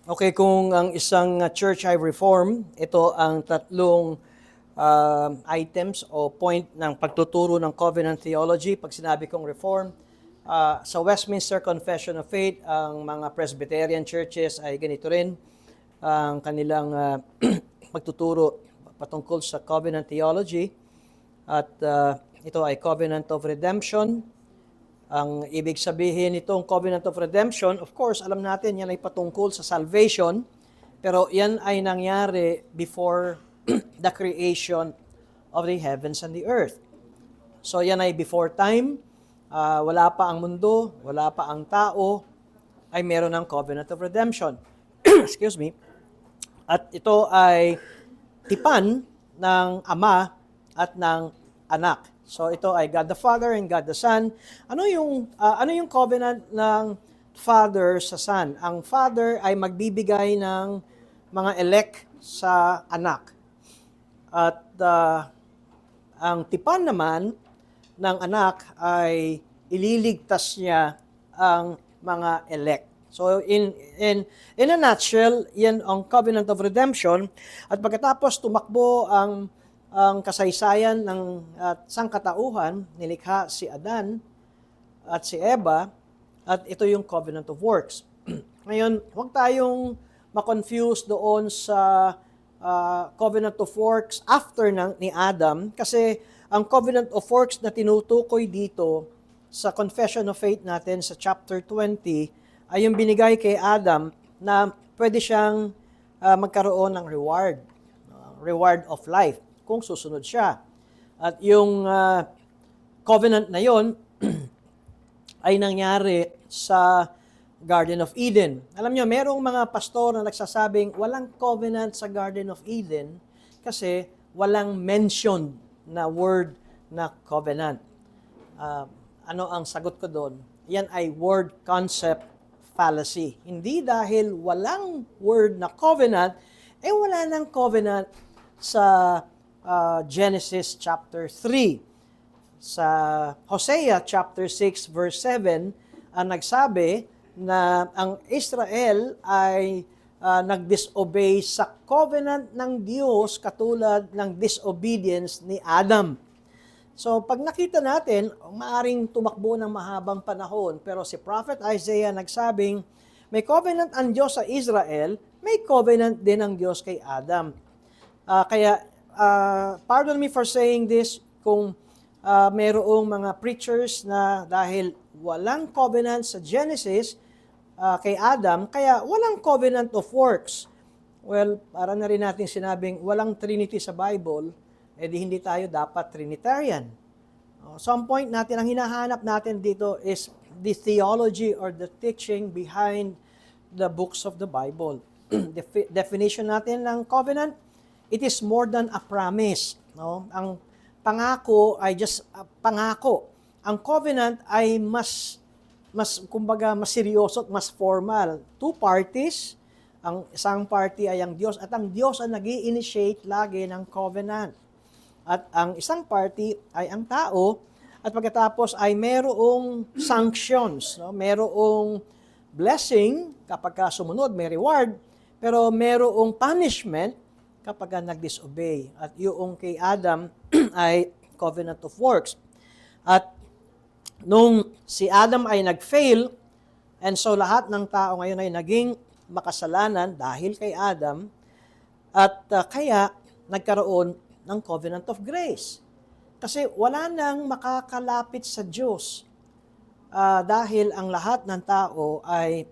Okay, kung ang isang church ay reform, ito ang tatlong items o point ng pagtuturo ng covenant theology. Pag sinabi kong reform, sa Westminster Confession of Faith, ang mga Presbyterian churches ay ganito rin ang kanilang pagtuturo patungkol sa covenant theology. At ito ay covenant of redemption. Ang ibig sabihin nitong covenant of redemption, of course, alam natin yan ay patungkol sa salvation, pero yan ay nangyari before the creation of the heavens and the earth. So yan ay before time, wala pa ang mundo, wala pa ang tao, ay meron ng covenant of redemption. Excuse me. At ito ay tipan ng Ama at ng Anak. So ito ay God the Father and God the Son. Ano yung covenant ng Father sa Son? Ang Father ay magbibigay ng mga elect sa anak. At ang tipan naman ng anak ay ililigtas niya ang mga elect. So in a nutshell, yan ang covenant of redemption. At pagkatapos tumakbo ang kasaysayan ng sangkatauhan, nilikha si Adan at si Eva, at ito yung covenant of works. Ngayon, huwag tayong ma-confuse doon sa covenant of works after ni Adam, kasi ang covenant of works na tinutukoy dito sa Confession of Faith natin sa chapter 20 ay yung binigay kay Adam na pwede siyang magkaroon ng reward of life kung susunod siya. At yung covenant na yon ay nangyari sa Garden of Eden. Alam niyo, merong mga pastor na nagsasabing walang covenant sa Garden of Eden kasi walang mention na word na covenant. Ano ang sagot ko doon? Yan ay word concept fallacy. Hindi dahil walang word na covenant, wala nang covenant sa Genesis chapter 3. Sa Hosea chapter 6 verse 7, ang nagsabi na ang Israel ay nag-disobey sa covenant ng Diyos katulad ng disobedience ni Adam. So pag nakita natin, maaring tumakbo ng mahabang panahon, pero si Prophet Isaiah nagsabing, may covenant ang Diyos sa Israel, may covenant din ang Diyos kay Adam. Kaya pardon me for saying this kung mayroong mga preachers na dahil walang covenant sa Genesis kay Adam, kaya walang covenant of works. Well, para na rin natin sinabing walang Trinity sa Bible, edi hindi tayo dapat Trinitarian. Some point natin, ang hinahanap natin dito is the theology or the teaching behind the books of the Bible. Definition natin ng covenant, it is more than a promise. No? Ang pangako ay just pangako. Ang covenant ay mas kumbaga mas seryoso at mas formal. Two parties, ang isang party ay ang Diyos at ang Diyos ang nag-i-initiate lagi ng covenant. At ang isang party ay ang tao at pagkatapos ay merong sanctions, no? Merong blessing kapag sumunod, may reward, pero merong punishment kapag nag-disobey. At yung kay Adam ay covenant of works. At nung si Adam ay nag-fail, and so lahat ng tao ngayon ay naging makasalanan dahil kay Adam, at kaya nagkaroon ng covenant of grace. Kasi wala nang makakalapit sa Diyos dahil ang lahat ng tao ay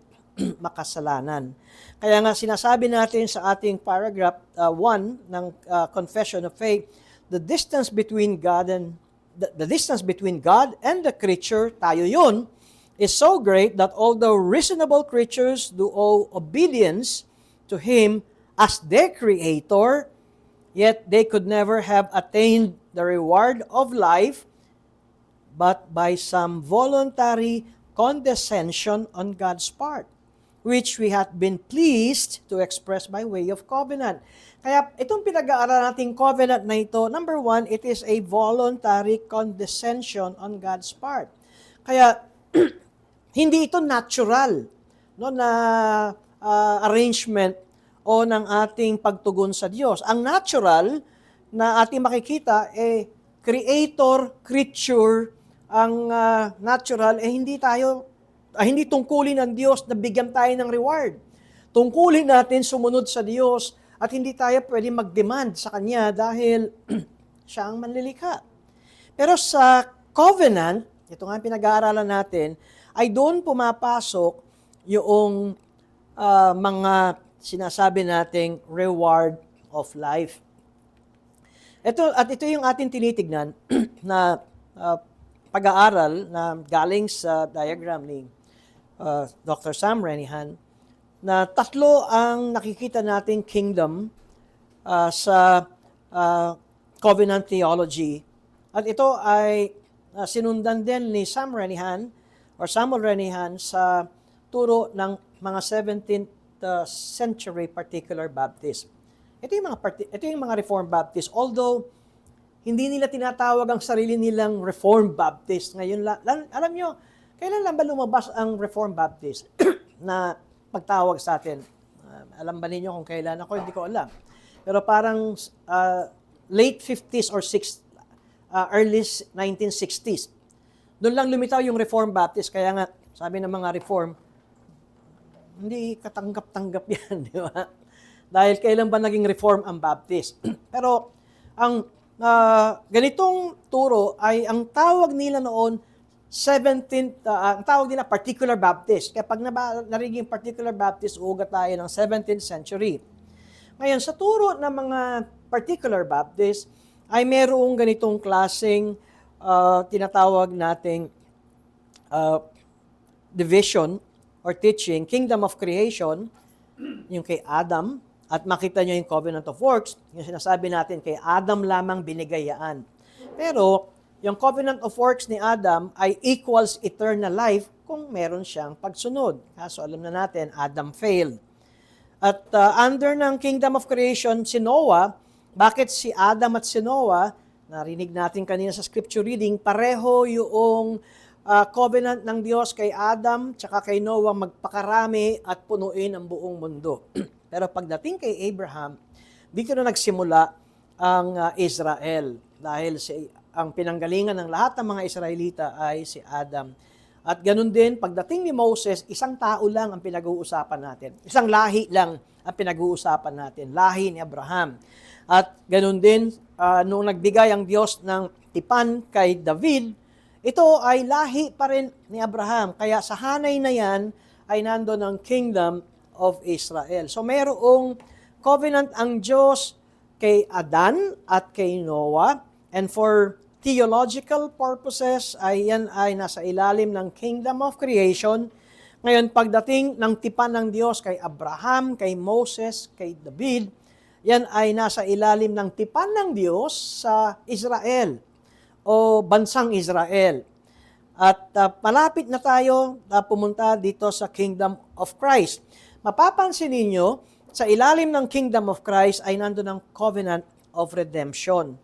makasalanan. Kaya nga sinasabi natin sa ating paragraph 1 ng Confession of Faith, the distance between God and the creature, tayo yun, is so great that although reasonable creatures do owe obedience to Him as their Creator, yet they could never have attained the reward of life but by some voluntary condescension on God's part, which we had been pleased to express by way of covenant. Kaya itong pinag-aaralan nating covenant na ito, number one, it is a voluntary condescension on God's part. Kaya hindi ito natural, no, na arrangement o ng ating pagtugon sa Diyos. Ang natural na ating makikita creator, creature, ang natural hindi tungkulin ng Diyos na bigyan tayo ng reward. Tungkulin natin sumunod sa Diyos at hindi tayo pwede mag-demand sa Kanya dahil siya ang manlilikha. Pero sa covenant, ito nga pinag-aaralan natin, ay doon pumapasok yung mga sinasabi nating reward of life. Ito yung ating tinitignan na pag-aaral na galing sa diagram ni Dr. Sam Renihan, na tatlo ang nakikita nating kingdom sa covenant theology. At ito ay sinundan din ni Samuel Renihan sa turo ng mga 17th century particular Baptist. Ito yung mga Reformed Baptist. Although, hindi nila tinatawag ang sarili nilang Reformed Baptist. Ngayon, alam nyo, kailan lang ba lumabas ang Reformed Baptist na pagtawag sa atin? Alam ba ninyo kung kailan? Ako, hindi ko alam. Pero parang late 50s or early 1960s. Doon lang lumitaw yung Reformed Baptist. Kaya nga, sabi ng mga Reform, hindi katanggap-tanggap yan, di ba? Dahil kailan ba naging Reform ang Baptist? Pero ang ganitong turo ay ang tawag nila noon 17th, ang tawag nila particular Baptist. Kaya pag nariging particular Baptist, uugat tayo ng 17th century. Ngayon, sa turo ng mga particular Baptist, ay merong ganitong klaseng tinatawag nating division or teaching, kingdom of creation, yung kay Adam, at makita nyo yung covenant of works, yung sinasabi natin kay Adam lamang binigayaan. Pero, yung covenant of works ni Adam ay equals eternal life kung meron siyang pagsunod. Kaso alam na natin, Adam failed. At under ng kingdom of creation, si Noah, bakit si Adam at si Noah, narinig natin kanina sa scripture reading, pareho yung covenant ng Diyos kay Adam tsaka kay Noah magpakarami at punuin ang buong mundo. Pero pagdating kay Abraham, dito na nagsimula ang Israel dahil ang pinanggalingan ng lahat ng mga Israelita ay si Adam. At ganun din, pagdating ni Moses, isang tao lang ang pinag-uusapan natin. Isang lahi lang ang pinag-uusapan natin, lahi ni Abraham. At ganun din, nung nagbigay ang Diyos ng tipan kay David, ito ay lahi pa rin ni Abraham. Kaya sa hanay na yan ay nandoon ang kingdom of Israel. So mayroong covenant ang Diyos kay Adan at kay Noah. And for theological purposes, ay yan ay nasa ilalim ng kingdom of creation. Ngayon, pagdating ng tipan ng Diyos kay Abraham, kay Moses, kay David, yan ay nasa ilalim ng tipan ng Diyos sa Israel o bansang Israel. At malapit na tayo pumunta dito sa Kingdom of Christ. Mapapansin ninyo, sa ilalim ng Kingdom of Christ ay nandun ang Covenant of Redemption.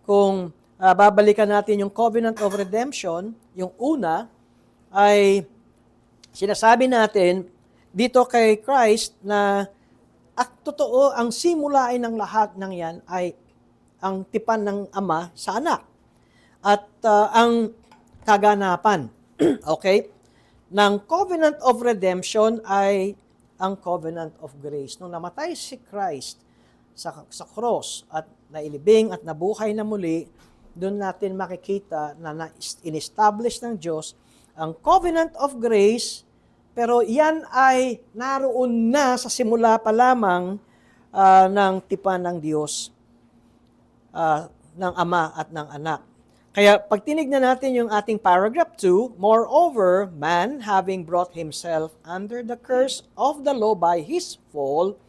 Kung babalikan natin yung Covenant of Redemption, yung una ay sinasabi natin dito kay Christ na totoo, ang simulain ng lahat ng yan ay ang tipan ng Ama sa anak. At ang kaganapan, okay, ng Covenant of Redemption ay ang Covenant of Grace. Nung namatay si Christ sa cross at nailibing at nabuhay na muli, doon natin makikita na in-establish ng Diyos ang Covenant of Grace, pero yan ay naroon na sa simula pa lamang ng tipan ng Diyos, ng Ama at ng Anak. Kaya pag tinignan natin yung ating paragraph 2, moreover, man having brought himself under the curse of the law by his fall,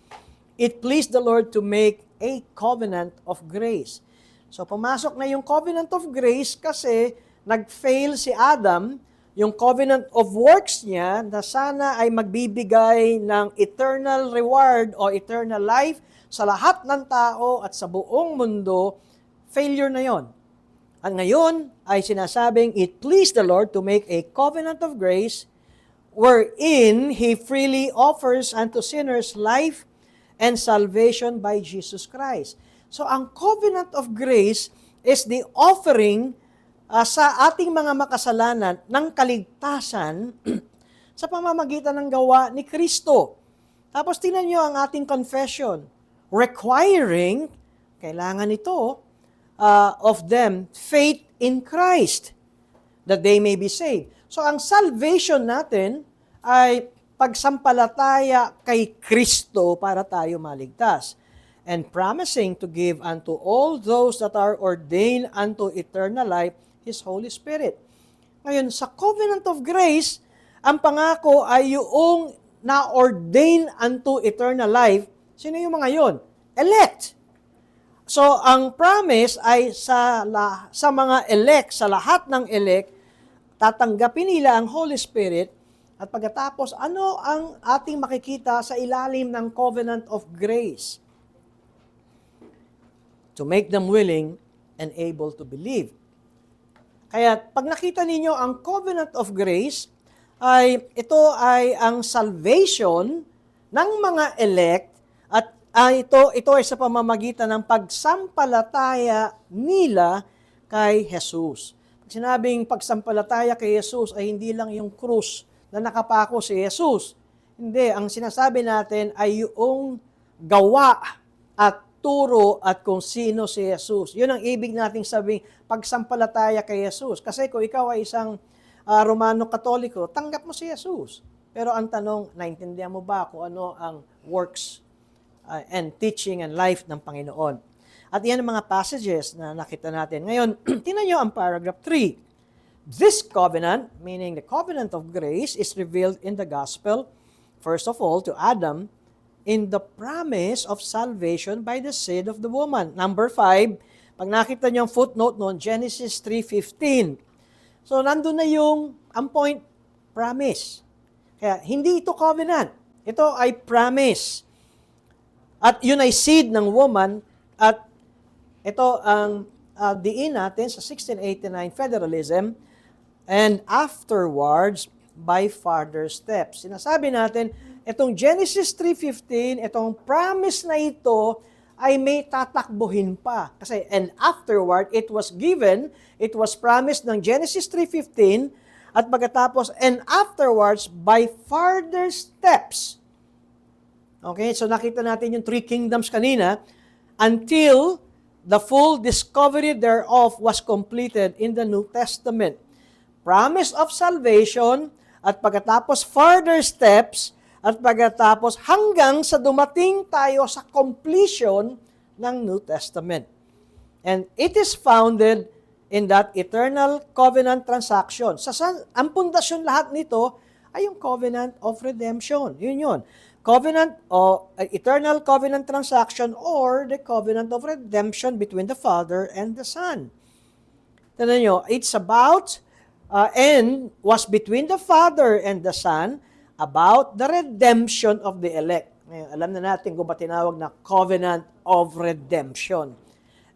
it pleased the Lord to make a covenant of grace. So pumasok na yung covenant of grace kasi nag-fail si Adam, yung covenant of works niya na sana ay magbibigay ng eternal reward o eternal life sa lahat ng tao at sa buong mundo, failure na yon. At ngayon ay sinasabing, it pleased the Lord to make a covenant of grace wherein He freely offers unto sinners life and salvation by Jesus Christ. So ang covenant of grace is the offering sa ating mga makasalanan ng kaligtasan sa pamamagitan ng gawa ni Kristo. Tapos tingnan nyo ang ating confession, requiring, kailangan ito, of them, faith in Christ, that they may be saved. So ang salvation natin ay pagsampalataya kay Kristo para tayo maligtas. And promising to give unto all those that are ordained unto eternal life His Holy Spirit. Ngayon, sa covenant of grace, ang pangako ay yung na-ordain unto eternal life. Sino yung mga yon? Elect. So, ang promise ay sa mga elect, sa lahat ng elect, tatanggapin nila ang Holy Spirit. At pagkatapos, ano ang ating makikita sa ilalim ng covenant of grace? To make them willing and able to believe. Kaya pag nakita ninyo ang covenant of grace, ito ay ang salvation ng mga elect at ito ay sa pamamagitan ng pagsampalataya nila kay Jesus. Pag sinabing pagsampalataya kay Jesus ay hindi lang yung krus na nakapako si Jesus. Hindi, ang sinasabi natin ay yung gawa at turo at kung sino si Jesus. Yun ang ibig nating sabihin, pagsampalataya kay Jesus. Kasi kung ikaw ay isang Romano Katoliko, tanggap mo si Jesus. Pero ang tanong, naintindihan mo ba kung ano ang works and teaching and life ng Panginoon? At yan ang mga passages na nakita natin. Ngayon, tingnan nyo ang paragraph 3. This covenant, meaning the covenant of grace, is revealed in the gospel, first of all, to Adam, in the promise of salvation by the seed of the woman. Number 5, pag nakita niyo ang footnote noon, Genesis 3:15. So, nandun na ang point, promise. Kaya, hindi ito covenant. Ito ay promise. At yun ay seed ng woman, at ito ang diin natin sa 1689 federalism, and afterwards, by further steps. Sinasabi natin, itong Genesis 3:15, itong promise na ito ay may tatakbuhin pa. Kasi, and afterward, it was promised ng Genesis 3:15, at pagkatapos, and afterwards, by further steps. Okay, so nakita natin yung 3 kingdoms kanina, until the full discovery thereof was completed in the New Testament. Promise of salvation, at pagkatapos further steps, at pagkatapos hanggang sa dumating tayo sa completion ng New Testament. And it is founded in that eternal covenant transaction. Ang pundasyon lahat nito ay yung covenant of redemption. Yun. Covenant o eternal covenant transaction or the covenant of redemption between the Father and the Son. Tignan nyo, it's about and was between the Father and the Son about the redemption of the elect. Ngayon, alam na natin kung ba tinawag na covenant of redemption.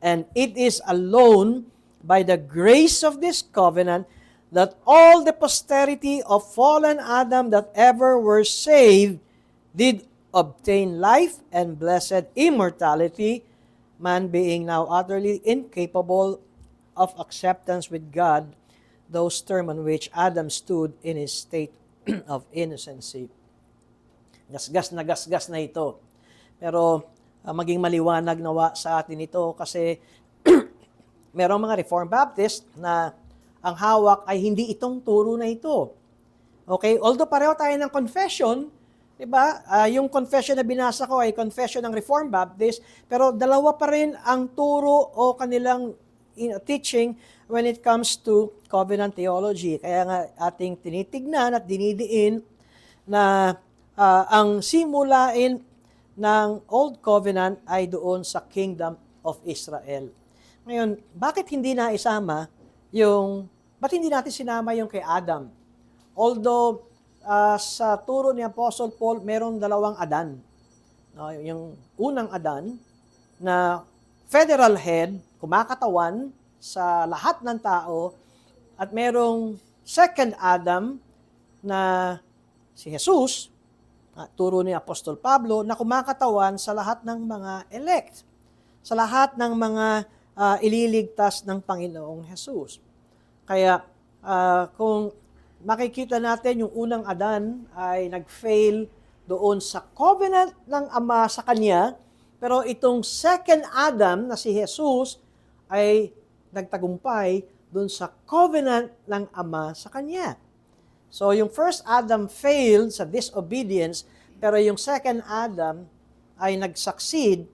And it is alone by the grace of this covenant that all the posterity of fallen Adam that ever were saved did obtain life and blessed immortality, man being now utterly incapable of acceptance with God, those terms on which Adam stood in his state of innocency. Gasgas na ito. Pero maging maliwanag nawa sa atin ito kasi merong mga Reformed Baptist na ang hawak ay hindi itong turo na ito. Okay? Although pareho tayo ng confession, diba? Yung confession na binasa ko ay confession ng Reformed Baptist, pero dalawa pa rin ang turo o kanilang teaching when it comes to covenant theology. Kaya nga ating tinitignan at dinidiin na ang simulain ng Old Covenant ay doon sa Kingdom of Israel. Ngayon, bakit hindi natin sinama yung kay Adam? Although, sa turo ni Apostle Paul, merong 2 Adan. No, yung unang Adan na federal head, kumakatawan sa lahat ng tao, at merong second Adam na si Jesus, turo ni Apostol Pablo, na kumakatawan sa lahat ng mga elect, sa lahat ng mga ililigtas ng Panginoong Jesus. Kaya kung makikita natin yung unang Adan ay nag-fail doon sa covenant ng Ama sa kanya, pero itong second Adam na si Jesus ay nagtagumpay doon sa covenant ng Ama sa kanya. So yung first Adam failed sa disobedience, pero yung second Adam ay nag-succeed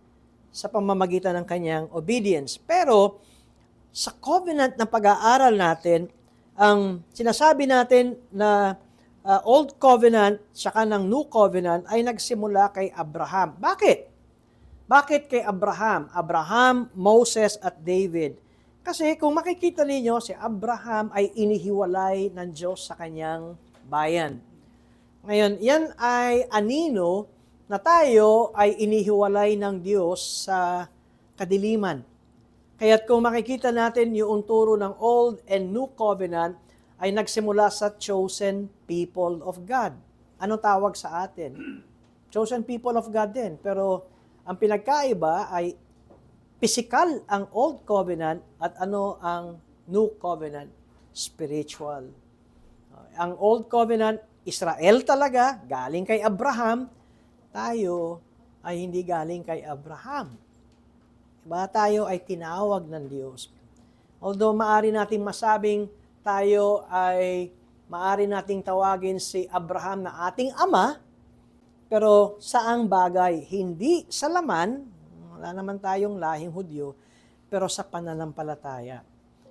sa pamamagitan ng kanyang obedience. Pero sa covenant na pag-aaral natin, ang sinasabi natin na Old Covenant saka ng New Covenant ay nagsimula kay Abraham. Bakit? Bakit kay Abraham? Abraham, Moses at David. Kasi kung makikita ninyo, si Abraham ay inihiwalay ng Diyos sa kanyang bayan. Ngayon, yan ay anino na tayo ay inihiwalay ng Diyos sa kadiliman. Kaya't kung makikita natin yung turo ng Old and New Covenant ay nagsimula sa chosen people of God. Anong tawag sa atin? Chosen people of God din. Pero ang pinagkaiba ay physical ang Old Covenant at ano ang New Covenant? Spiritual. Ang Old Covenant, Israel talaga, galing kay Abraham. Tayo ay hindi galing kay Abraham. Diba? Tayo ay tinawag ng Diyos. Although maari nating masabing tayo ay maari nating tawagin si Abraham na ating ama, pero saang bagay? Hindi sa laman, wala naman tayong lahing Hudyo, pero sa pananampalataya.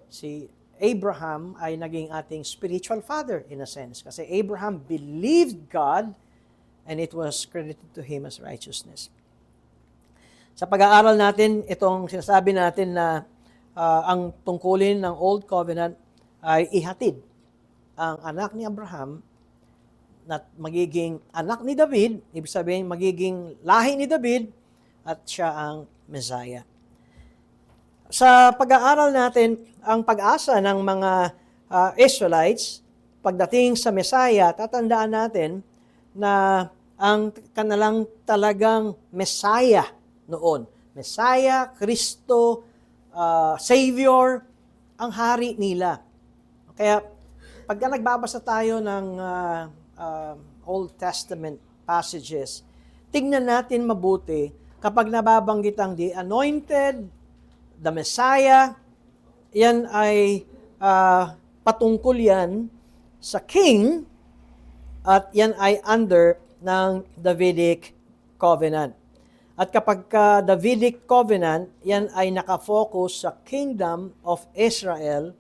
Si Abraham ay naging ating spiritual father in a sense. Kasi Abraham believed God and it was credited to him as righteousness. Sa pag-aaral natin, itong sinasabi natin na ang tungkulin ng Old Covenant ay ihatid ang anak ni Abraham na magiging anak ni David, ibig sabihin magiging lahi ni David at siya ang Messiah. Sa pag-aaral natin, ang pag-asa ng mga Israelites, pagdating sa Messiah, tatandaan natin na ang kanilang talagang Messiah noon. Messiah, Kristo, Savior, ang hari nila. Kaya, pagka nagbabasa tayo ng Old Testament passages, tingnan natin mabuti kapag nababanggit ang the anointed, the Messiah, yan ay patungkol yan sa king at yan ay under ng Davidic Covenant. At kapag Davidic Covenant, yan ay nakafocus sa Kingdom of Israel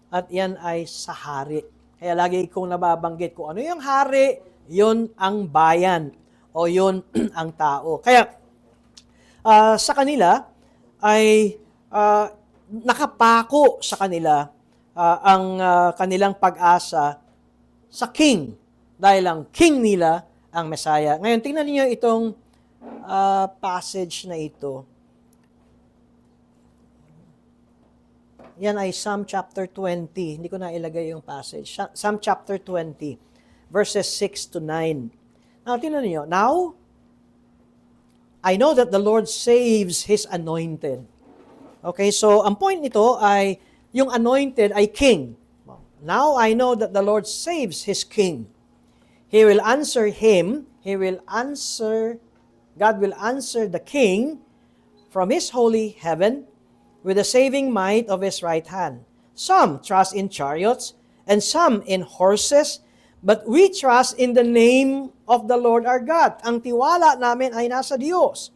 at yan ay sa hari. Kaya lagi kong nababanggit kung ano yung hari, yun ang bayan o yun ang tao. Kaya sa kanila ay nakapako sa kanila ang kanilang pag-asa sa king dahil ang king nila ang Messiah. Ngayon, tingnan niyo itong passage na ito. Yan ay Psalm chapter 20. Hindi ko na ilagay yung passage. Psalm chapter 20, verses 6 to 9. Now, tingnan niyo. Now, I know that the Lord saves His anointed. Okay, so ang point nito ay yung anointed ay king. Now I know that the Lord saves His king. He will answer him. God will answer the king from His holy heaven with the saving might of His right hand. Some trust in chariots and some in horses, but we trust in the name of the Lord our God. Ang tiwala namin ay nasa Diyos.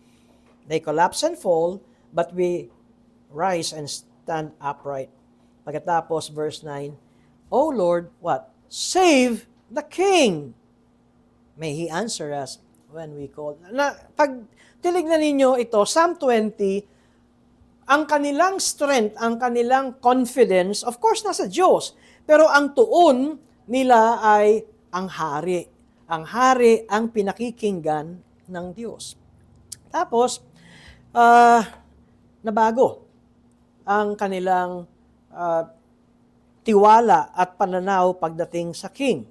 They collapse and fall, but we rise and stand upright. Pagkatapos, verse 9, O Lord, what? Save the king. May He answer us when we call. Pag tinignan ninyo ito, Psalm 20, ang kanilang strength, ang kanilang confidence, of course, nasa Diyos. Pero ang tuon nila ay ang hari. Ang hari ang pinakikinggan ng Diyos. Tapos, nabago ang kanilang tiwala at pananaw pagdating sa king.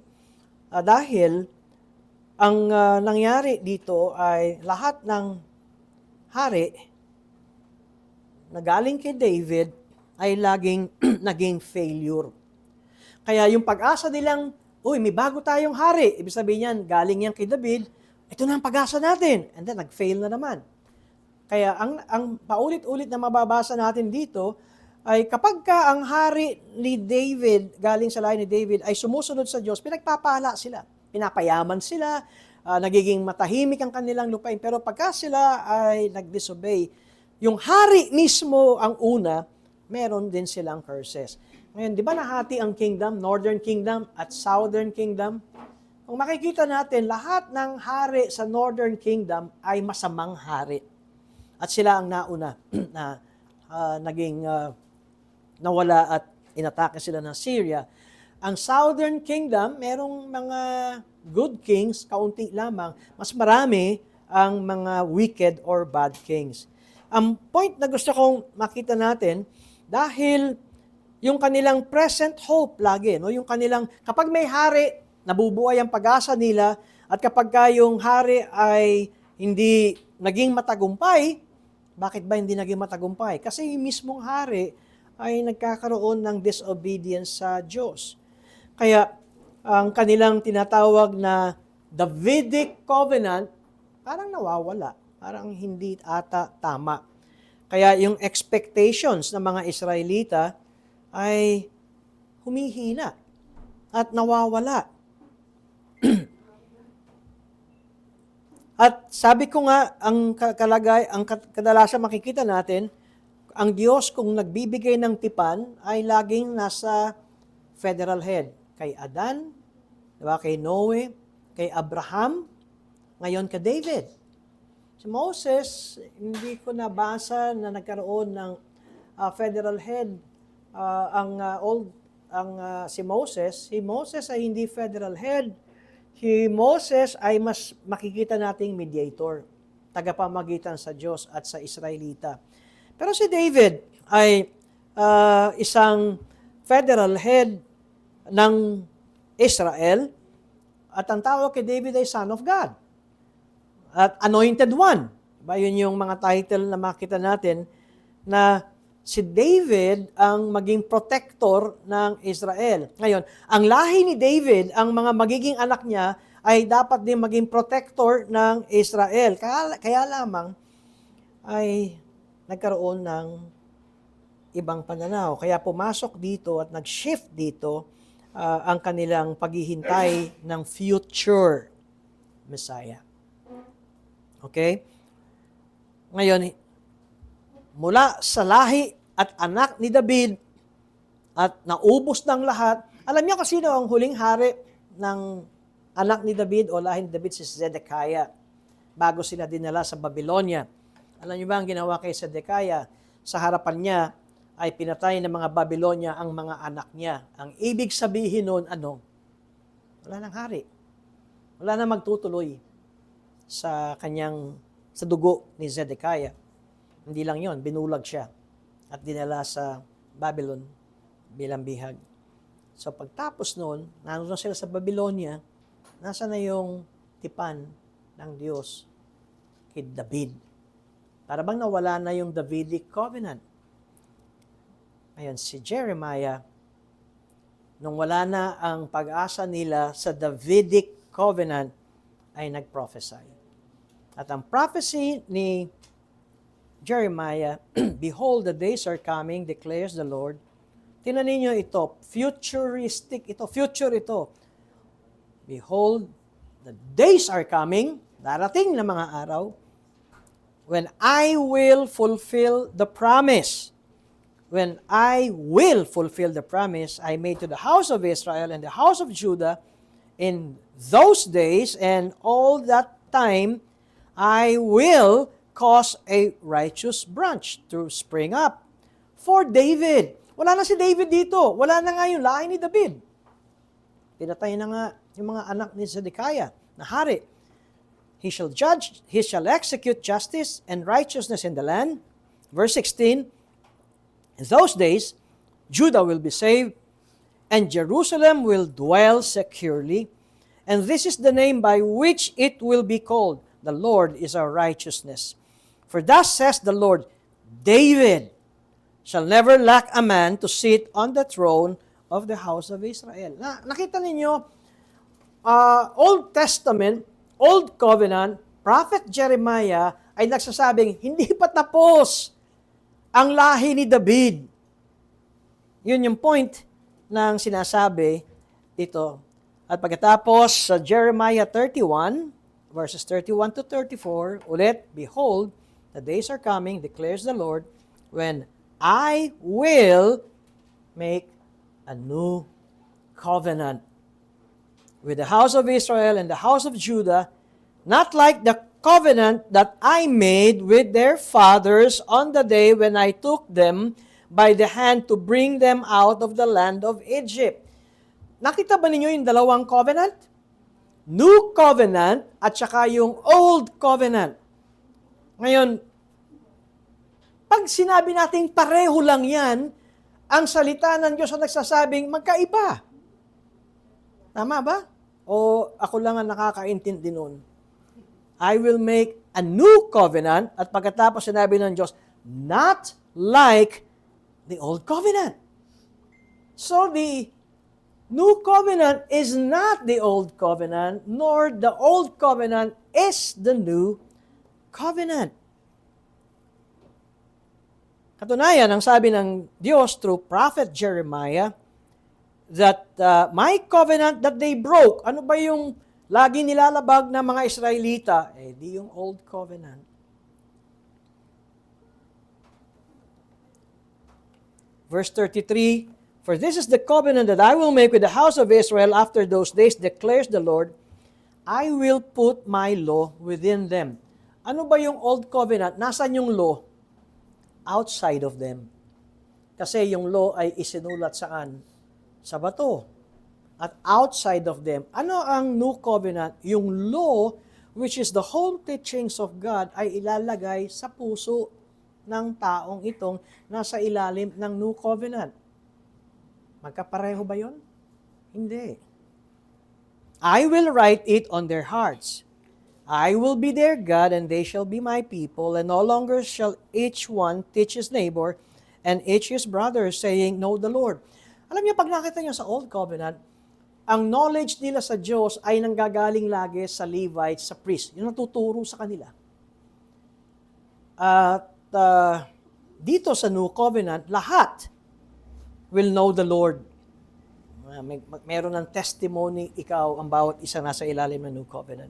Dahil ang nangyari dito ay lahat ng hari na galing kay David ay laging naging failure. Kaya yung pag-asa nilang, uy, may bago tayong hari. Ibig sabihin yan, galing yan kay David, ito na ang pag-asa natin. And then, nag-fail na naman. Kaya ang paulit-ulit na mababasa natin dito ay kapag ka ang hari ni David, galing sa lahi ni David, ay sumusunod sa Diyos, pinagpapala sila. Pinapayaman sila, nagiging matahimik ang kanilang lupain. Pero pagka sila ay nag-disobey, yung hari mismo ang una, meron din silang curses. Ngayon, di ba nahati ang kingdom, Northern Kingdom at Southern Kingdom? Kung makikita natin, lahat ng hari sa Northern Kingdom ay masamang hari. At sila ang nauna na naging nawala at inatake sila ng Syria. Ang Southern Kingdom, merong mga good kings, kaunti lamang, mas marami ang mga wicked or bad kings. Ang point na gusto kong makita natin, dahil yung kanilang present hope lagi, no? Yung kanilang, kapag may hari, nabubuhay ang pag-asa nila, at kapag yung hari ay hindi naging matagumpay, bakit ba hindi naging matagumpay? Kasi yung mismong hari ay nagkakaroon ng disobedience sa Diyos. Kaya, ang kanilang tinatawag na Davidic covenant, parang nawawala. Parang hindi ata tama. Kaya yung expectations ng mga Israelita ay humihina at nawawala. At sabi ko nga, ang kadalasan makikita natin, ang Diyos kung nagbibigay ng tipan ay laging nasa federal head. Kay Adan, diba? Kay Noe, kay Abraham, ngayon kay David. Si Moses, hindi ko nabasa na nagkaroon ng federal head si Moses. Si Moses ay hindi federal head. Si Moses ay mas makikita nating mediator, tagapamagitan sa Diyos at sa Israelita. Pero si David ay isang federal head ng Israel at ang tawag kay David ay Son of God at Anointed One. Diba? Yun yung mga title na makita natin na si David ang maging protector ng Israel. Ngayon, ang lahi ni David, ang mga magiging anak niya, ay dapat din maging protector ng Israel. Kaya lamang ay nagkaroon ng ibang pananaw. Kaya pumasok dito at nag-shift dito ang kanilang paghihintay ng future Messiah. Okay? Ngayon, mula sa lahi at anak ni David at naubos ng lahat, alam niyo kasi sino ang huling hari ng anak ni David o lahi ni David? Si Zedekiah. Bago sila dinala sa Babylonia. Alam niyo ba ang ginawa kay Zedekiah? Sa harapan niya ay pinatay ng mga Babylonia ang mga anak niya. Ang ibig sabihin nun, ano? Wala nang hari. Wala nang magtutuloy sa dugo ni Zedekiah. Hindi lang yon, binulag siya at dinala sa Babylon bilang bihag. So pagtapos noon, nandun sila sa Babylonia, nasa na yung tipan ng Diyos kay David. Para bang nawala na yung Davidic covenant. Ngayon, si Jeremiah, nung wala na ang pag-asa nila sa Davidic covenant, ay nag-prophesy. At ang prophecy ni Jeremiah, behold, the days are coming, declares the Lord. Tingnan ninyo ito, futuristic ito, future ito. Behold, the days are coming, darating na mga araw, when I will fulfill the promise. When I will fulfill the promise I made to the house of Israel and the house of Judah in those days and all that time, I will cause a righteous branch to spring up for David. Wala na si David dito. Wala na nga yung lahi ni David. Pinatay na nga yung mga anak ni Zedekiah na hari. He shall execute justice and righteousness in the land. Verse 16, in those days, Judah will be saved, and Jerusalem will dwell securely, And this is the name by which it will be called. The Lord is our righteousness. For thus says the Lord, David shall never lack a man to sit on the throne of the house of Israel. Nakita ninyo, Old Testament, Old Covenant, Prophet Jeremiah ay nagsasabing, hindi pa tapos ang lahi ni David. Yun yung point ng sinasabi dito. At pagkatapos sa Jeremiah 31, verses 31 to 34, ulit, Behold, the days are coming, declares the Lord, when I will make a new covenant with the house of Israel and the house of Judah, not like the covenant that I made with their fathers on the day when I took them by the hand to bring them out of the land of Egypt. Nakita ba ninyo yung dalawang covenant? New covenant at saka yung old covenant. Ngayon, pag sinabi natin pareho lang yan, ang salita ng Diyos ang nagsasabing magkaiba. Tama ba? O ako lang ang nakakaintindi nun? I will make a new covenant at pagkatapos sinabi ng Diyos, not like the old covenant. So the new covenant is not the old covenant, nor the old covenant is the new covenant. Katunayan, ang sabi ng Diyos through Prophet Jeremiah, that my covenant that they broke, ano ba yung lagi nilalabag ng mga Israelita? Di yung old covenant. Verse 33, For this is the covenant that I will make with the house of Israel after those days, declares the Lord, I will put my law within them. Ano ba yung old covenant? Nasaan yung law? Outside of them. Kasi yung law ay isinulat saan? Sa bato. At outside of them. Ano ang new covenant? Yung law, which is the whole teachings of God, ay ilalagay sa puso ng taong itong nasa ilalim ng new covenant. Magkapareho ba yun? Hindi. I will write it on their hearts. I will be their God, and they shall be my people, and no longer shall each one teach his neighbor and each his brother, saying, Know the Lord. Alam niyo, pag nakita niyo sa Old Covenant, ang knowledge nila sa Diyos ay nanggagaling lagi sa Levites, sa priest. Yung natuturo sa kanila. At dito sa New Covenant, lahat will know the Lord. Meron ng testimony ikaw ang bawat isa nasa ilalim ng New Covenant.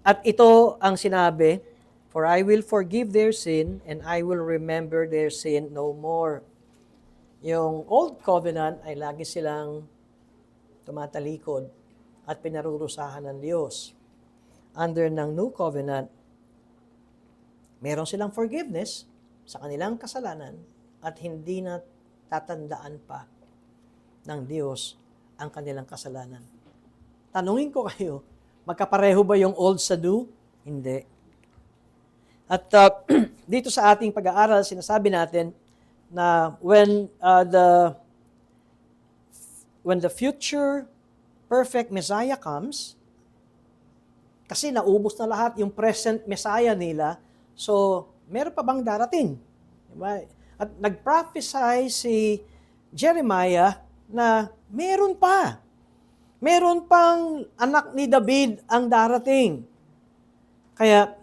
At ito ang sinabi, For I will forgive their sin, and I will remember their sin no more. Yung Old Covenant ay lagi silang tumatalikod at pinarurusahan ng Diyos. Under ng New Covenant, meron silang forgiveness sa kanilang kasalanan at hindi na tatandaan pa ng Diyos ang kanilang kasalanan. Tanungin ko kayo, magkapareho ba yung old sa new? Hindi. At dito sa ating pag-aaral, sinasabi natin na when the future perfect Messiah comes, kasi naubos na lahat yung present Messiah nila, so meron pa bang darating? Diba? At nag-prophesy si Jeremiah na meron pa. Meron pang anak ni David ang darating. Kaya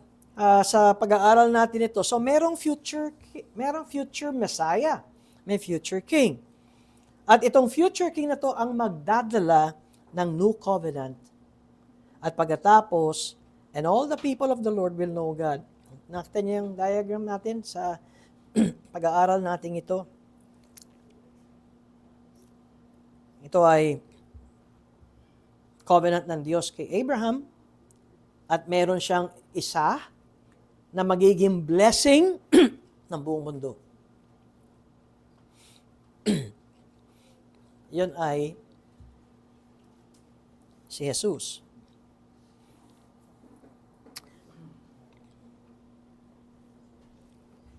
sa pag-aaral natin ito, so merong future Messiah, may future king. At itong future king na to ang magdadala ng new covenant. At pagkatapos, and all the people of the Lord will know God. Nakita niyo yung diagram natin sa pag-aaral natin ito. Ito ay covenant ng Diyos kay Abraham at meron siyang isa na magiging blessing ng buong mundo. Yun ay si Jesus.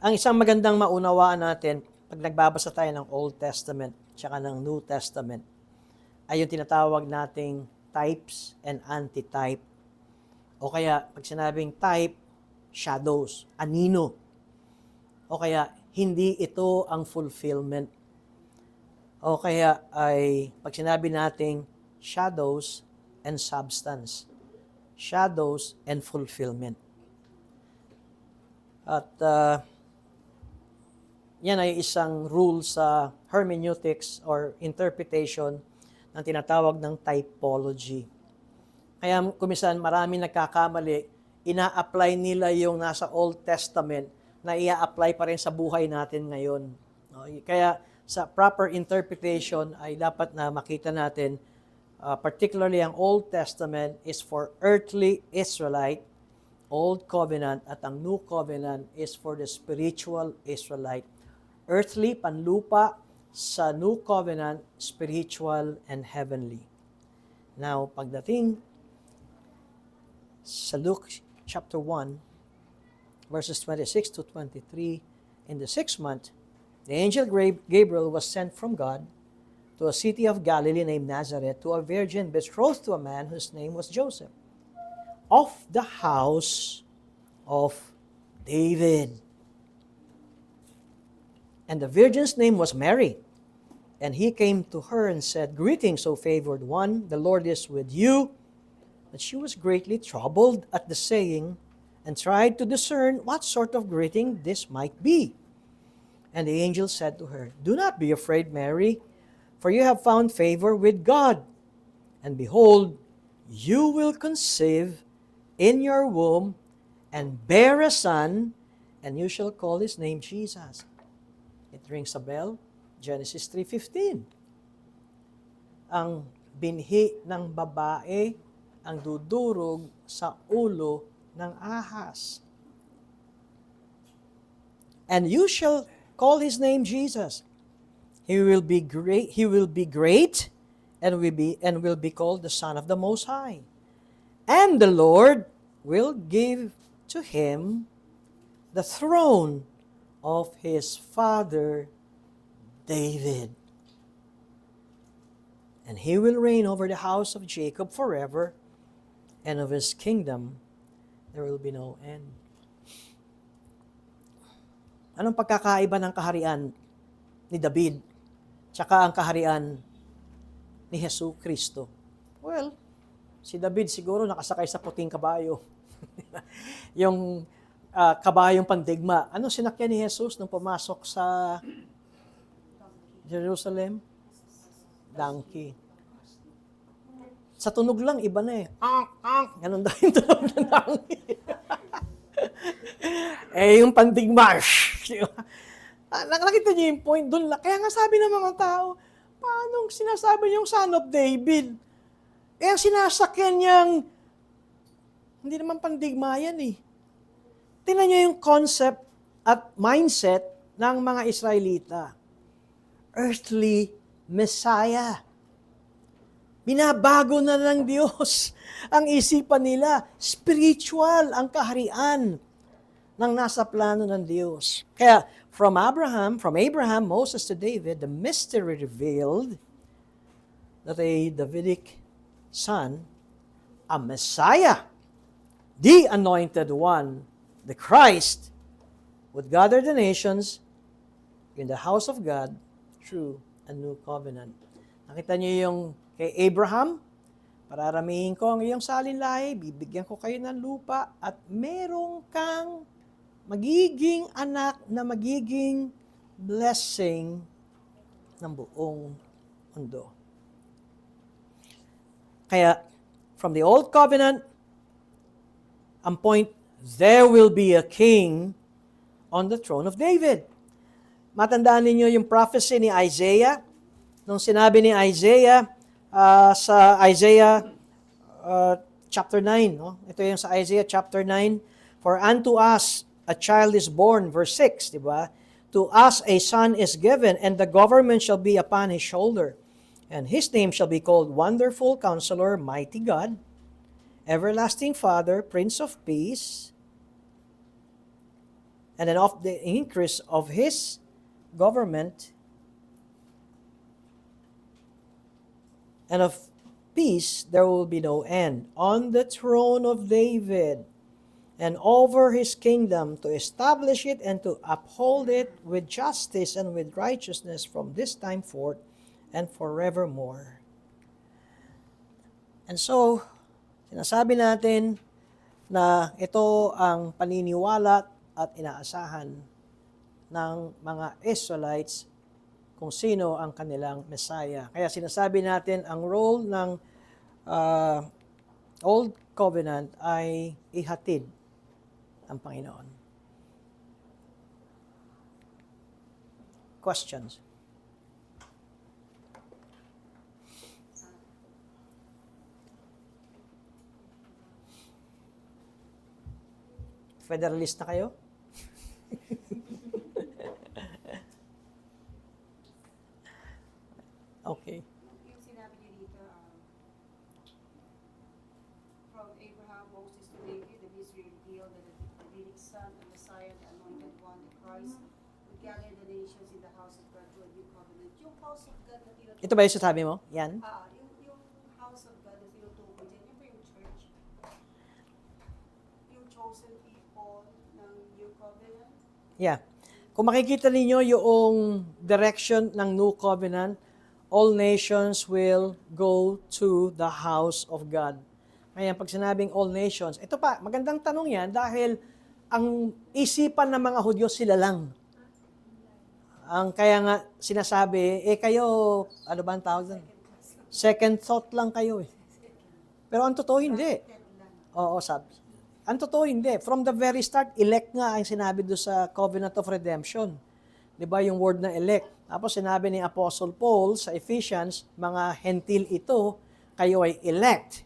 Ang isang magandang maunawaan natin pag nagbabasa tayo ng Old Testament tsaka ng New Testament ay yung tinatawag nating types and antitype. O kaya, pag sinabing type, shadows, anino. O kaya, hindi ito ang fulfillment. O kaya ay, pag sinabi nating shadows and substance. Shadows and fulfillment. At yan ay isang rule sa hermeneutics or interpretation ng tinatawag ng typology. Kaya kumisan maraming nagkakamali, ina-apply nila yung nasa Old Testament na ia-apply pa rin sa buhay natin ngayon. Kaya sa proper interpretation ay dapat na makita natin, particularly ang Old Testament is for earthly Israelite, Old Covenant, at ang New Covenant is for the spiritual Israelite. Earthly, panlupa, sa New Covenant, spiritual and heavenly. Now, pagdating sa Luke chapter 1, verses 26 to 23, in the 6th month, the angel Gabriel was sent from God to a city of Galilee named Nazareth to a virgin betrothed to a man whose name was Joseph, of the house of David. And the virgin's name was Mary. And he came to her and said, "Greetings, O favored one, the Lord is with you." But she was greatly troubled at the saying, and tried to discern what sort of greeting this might be. And the angel said to her, "Do not be afraid, Mary, for you have found favor with God. And behold, you will conceive in your womb and bear a son, and you shall call his name Jesus." It rings a bell. Genesis 3:15. Ang binhi ng babae ang dudurog sa ulo ng ahas. And you shall call his name Jesus. He will be great, and will be called the Son of the Most High. And the Lord will give to him the throne of his father David. And he will reign over the house of Jacob forever, and of his kingdom there will be no end. Anong pagkakaiba ng kaharian ni David tsaka ang kaharian ni Hesus Kristo? Well, si David siguro nakasakay sa puting kabayo. Yung kabayong pandigma. Ano sinakyan ni Jesus nung pumasok sa Jerusalem? Donkey. Sa tunog lang, iba na eh. Ganun daw yung tunog ng donkey. Yung pandigma. Nakita niyo yung point doon. Kaya nga sabi ng mga tao, paano sinasabi yung Son of David? Ang sinasakyan niyang, hindi naman pandigma yan eh. Tingnan niyo yung concept at mindset ng mga Israelita. Earthly Messiah. Binabago na ng Diyos ang isipan nila. Spiritual ang kaharian ng nasa plano ng Diyos. Kaya from Abraham, Moses to David, the mystery revealed that a Davidic son, a Messiah, the anointed one, the Christ, would gather the nations in the house of God through a new covenant. Nakita niyo yung kay Abraham, pararamihin ko ang iyong salinlahi, bibigyan ko kayo ng lupa, at merong kang magiging anak na magiging blessing ng buong mundo. Kaya, from the Old Covenant, ang point, there will be a king on the throne of David. Matandaan ninyo yung prophecy ni Isaiah. Nung sinabi ni Isaiah, sa Isaiah chapter 9, no? Ito yung sa Isaiah chapter 9, "For unto us a child is born," verse 6, di ba? "To us a son is given, and the government shall be upon his shoulder. And his name shall be called Wonderful Counselor, Mighty God, Everlasting Father, Prince of Peace. And then of the increase of his government and of peace there will be no end. On the throne of David and over his kingdom, to establish it and to uphold it with justice and with righteousness from this time forth and forevermore. And so, sinasabi natin na ito ang paniniwala at inaasahan ng mga Israelites kung sino ang kanilang Messiah. Kaya sinasabi natin ang role ng Old Covenant ay ihatid ang Panginoon. Questions? Federalist na kayo? Okay. Yung sinabi niyo dito, from Abraham, Moses to David, the mystery revealed that the Davidic son, the Messiah, the anointed one, the Christ, would gather the nations in the house of God to a new covenant. Yung house of God na tinutukoy. Ito ba yung sasabi mo? Yan? Yung house of God na tinutukoy dyan, yung ba yung church? Yung chosen people ng new covenant? Yeah. Kung makikita ninyo yung direction ng New Covenant, all nations will go to the house of God. Ngayon, pag sinabing all nations, ito pa, magandang tanong yan dahil ang isipan ng mga Hudyo sila lang. Kaya nga sinasabi, kayo, ano ba ang tawag doon? Second thought lang kayo eh. Pero ang totoo hindi. Oo, sabi. Ang totoo hindi. From the very start, elect nga ang sinabi doon sa Covenant of Redemption. Di ba yung word na elect? Tapos sinabi ni Apostle Paul sa Ephesians, mga hentil ito, kayo ay elect.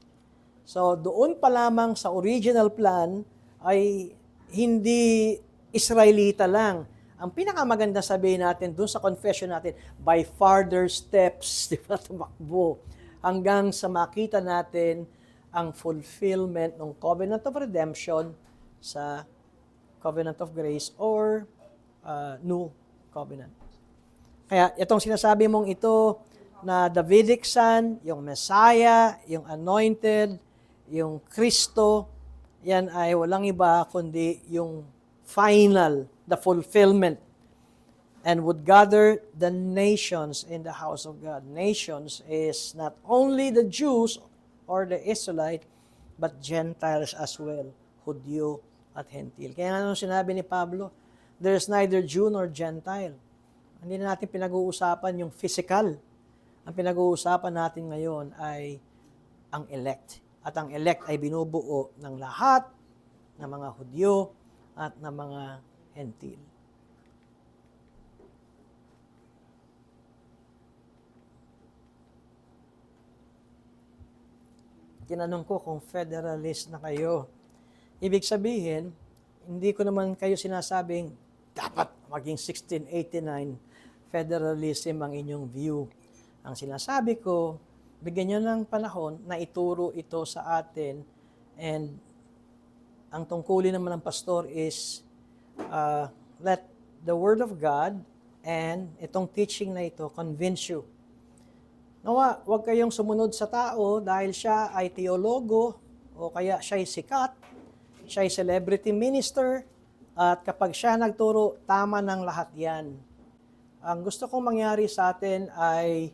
So doon pa lamang sa original plan ay hindi Israelita lang. Ang pinakamaganda sabihin natin doon sa confession natin, by further steps, di ba, tumakbo, hanggang sa makita natin ang fulfillment ng Covenant of Redemption sa Covenant of Grace or New Covenant. Kaya itong sinasabi mong ito na Davidic Son, yung Messiah, yung Anointed, yung Kristo, yan ay walang iba kundi yung final, the fulfillment, and would gather the nations in the house of God. Nations is not only the Jews or the Israelite, but Gentiles as well, Hudyo at Hentil. Kaya nga nung sinabi ni Pablo, there's neither Jew nor Gentile. Hindi na natin pinag-uusapan yung physical. Ang pinag-uusapan natin ngayon ay ang elect. At ang elect ay binubuo ng lahat ng mga Hudyo at ng mga Hentil. Tinanong ko kung federalist na kayo. Ibig sabihin, hindi ko naman kayo sinasabing dapat maging 1689 federalism ang inyong view. Ang sinasabi ko, bigyan nyo ng panahon na ituro ito sa atin, and ang tungkulin naman ng pastor is let the Word of God and itong teaching na ito convince you. Nawa, huwag kayong sumunod sa tao dahil siya ay teologo o kaya siya ay sikat, siya ay celebrity minister, at kapag siya nagturo, tama ng lahat yan. Ang gusto kong mangyari sa atin ay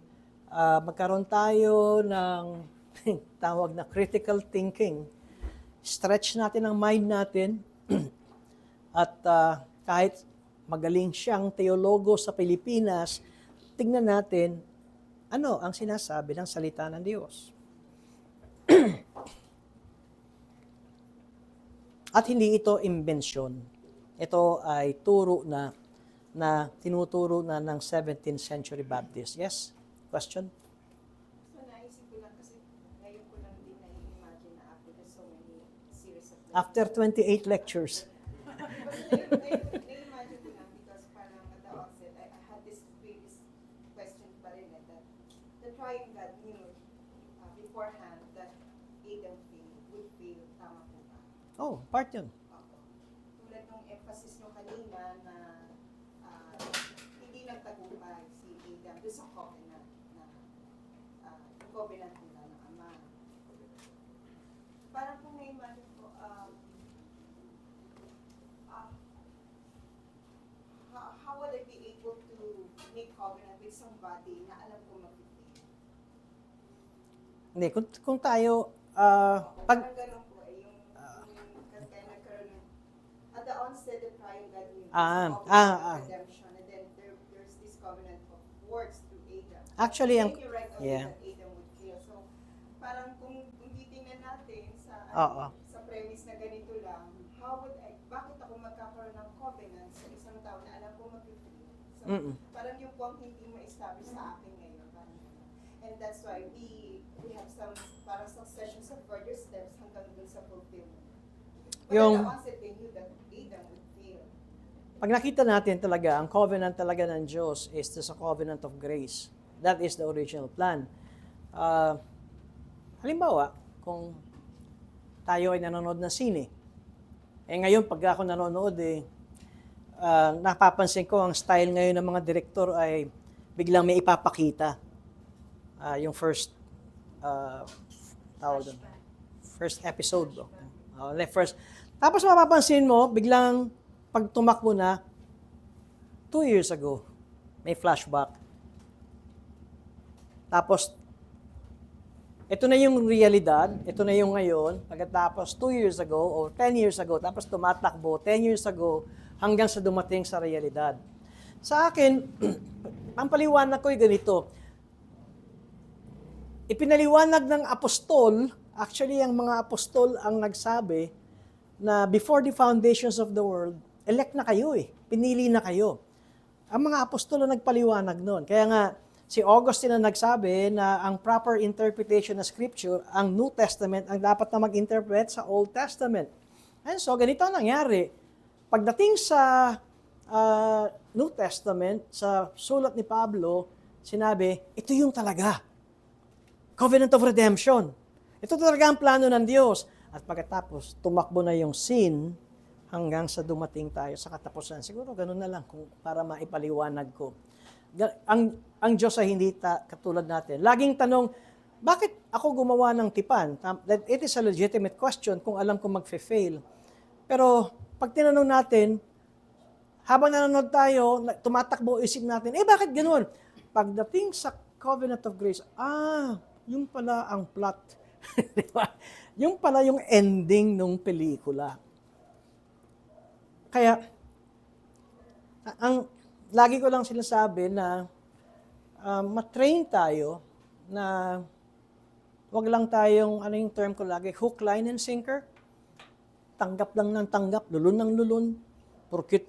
magkaroon tayo ng tawag na critical thinking. Stretch natin ang mind natin at kahit magaling siyang teologo sa Pilipinas, tingnan natin ano ang sinasabi ng salita ng Diyos. At hindi ito imbensyon. Ito ay turo na tinuturo na ng 17th century Baptist. Yes? Question? So naisip ko lang kasi ngayon ko lang din na-imagine na after the so many series of After 28 lectures. na-imagine ko lang because parang at the outset, I had this previous question pa rin that the triune God knew beforehand that Adam would fail, tama po ba? Oh, part yun. Tulad ng emphasis nyo kanina na hindi nagtagumpay si Adam doon sa covenant na yung covenant nila ng Ama. Parang kung na-imagine ko, how would I be able to make covenant with somebody na alam ko mag-fail? Hindi, kung tayo, Parang ganun po, yung kaya nagkaroon ng, at the onset, the triune God will covenant of redemption, and then there's this covenant of works through Adam. Actually, Then you write away yeah. that Adam would fail. So, parang kung titingnan natin sa, Oo. sa premise na ganito lang, bakit ako magkakaroon ng covenant sa isang tao na alam ko mag-fail? So, parang yung po ang hindi ma-establish sa akin ngayon. Parang, and that's why we have some parang successions of further steps hanggang dun sa fulfillment. But Yung- at the onset, they knew that Adam would fail. Pag nakita natin talaga, ang covenant talaga ng Diyos is this a covenant of grace. That is the original plan. Halimbawa, kung tayo ay nanonood ng sine, ngayon pag ako nanonood napapansin ko ang style ngayon ng mga direktor ay biglang may ipapakita. Yung first tawag doon. First episode. First. Tapos mapapansin mo, biglang pag tumakbo na, 2 years ago, may flashback. Tapos, ito na yung realidad, ito na yung ngayon, pagkatapos 2 years ago or 10 years ago, tapos tumatakbo 10 years ago hanggang sa dumating sa realidad. Sa akin, ang paliwanag ko ay ganito. Ipinaliwanag ng apostol, actually ang mga apostol ang nagsabi na before the foundations of the world, elect na kayo pinili na kayo. Ang mga apostol ang nagpaliwanag noon. Kaya nga, si Augustine ang nagsabi na ang proper interpretation ng Scripture, ang New Testament, ang dapat na mag-interpret sa Old Testament. And so, ganito ang nangyari. Pagdating sa New Testament, sa sulat ni Pablo, sinabi, ito yung talaga. Covenant of Redemption. Ito talaga ang plano ng Diyos. At pagkatapos, tumakbo na yung sin hanggang sa dumating tayo sa katapusan. Siguro ganun na lang para maipaliwanag ko. Ang Diyos ay hindi katulad natin. Laging tanong, bakit ako gumawa ng tipan? It is a legitimate question kung alam ko mag-fail. Pero pag tinanong natin, habang nanonood tayo, tumatakbo isip natin, bakit ganun? Pagdating sa Covenant of Grace, yung pala ang plot. Diba? Yung pala yung ending ng pelikula. Kaya, lagi ko lang sinasabi na matrain tayo na wag lang tayong, ano yung term ko lagi, hook, line, and sinker. Tanggap lang ng tanggap, lulun ng lulun. Porkit